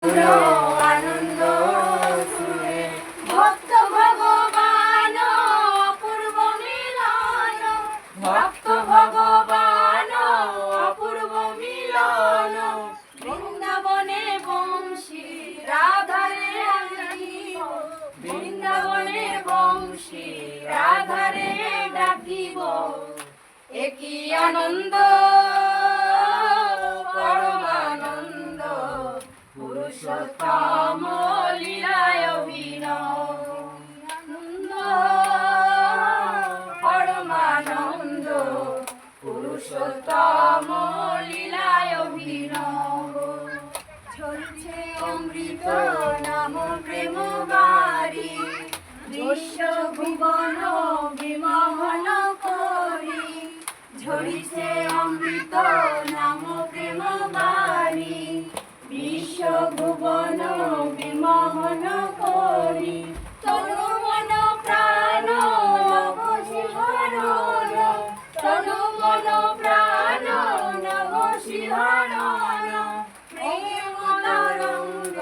আনন্দ সুরে ভক্ত ভগবান অপূর্ব মিলন, ভক্ত ভগবান অপূর্ব মিলন। বৃন্দাবনে বংশী রাধারে ডাকিব, বৃন্দাবনে বংশী রাধারে ডাকিব। একই আনন্দ পরমানন্দ পুরুষোত্তম লীলায় অভিনব। আনন্দ পরমানন্দ পুরুষোত্তম লীলায় অভিনব। ঝরছে অমৃত নাম প্রেম বারি, বিশ্ব ভুবন বিমোহন করি। ঝরিছে অমৃত নাম প্রেম বারি, বিশ্ব ভুবন বিমোহন করি। তনু মন প্রাণ নবশিহরণ, তনু মন প্রাণ নবশিহরণ। প্রেম তরঙ্গ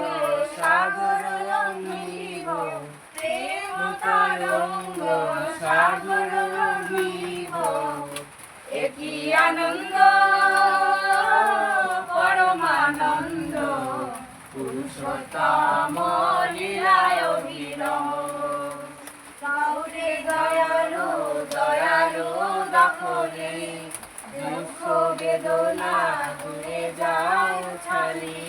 সাগর লঙ্ঘিব, প্রেম তরঙ্গ সাগর লঙ্ঘিব। একই আনন্দ পরমানন্দ পুরুষোত্তম লীলায় অভিনব। কাউরে দয়ালু দয়ালু দখলে, দুঃখ বেদনা দূরে যাও ছালি।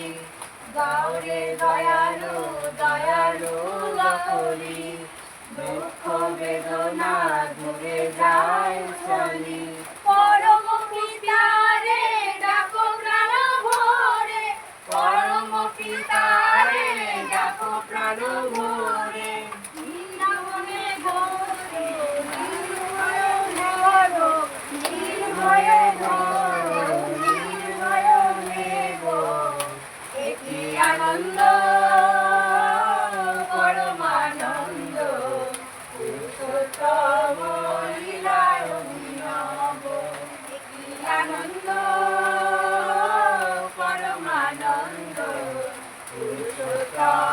গাওরে দয়ালু দয়ালু দখলে, দুঃখ বেদনা দূরে যায় চলি। পরম পিতারে ডাকো প্রাণ ভরে, পরম পিতারে ডাকো প্রাণ ভরে। বৃন্দাবনে ঘরে নির্ভয় ধরো, নির্ভয় ধরো, নির্ভয় নেব। একই আনন্দ পরমানন্দ পুরুষোত্তম লীলায় অভিনব। একই আনন্দ পরমানন্দ পুরুষোত্তম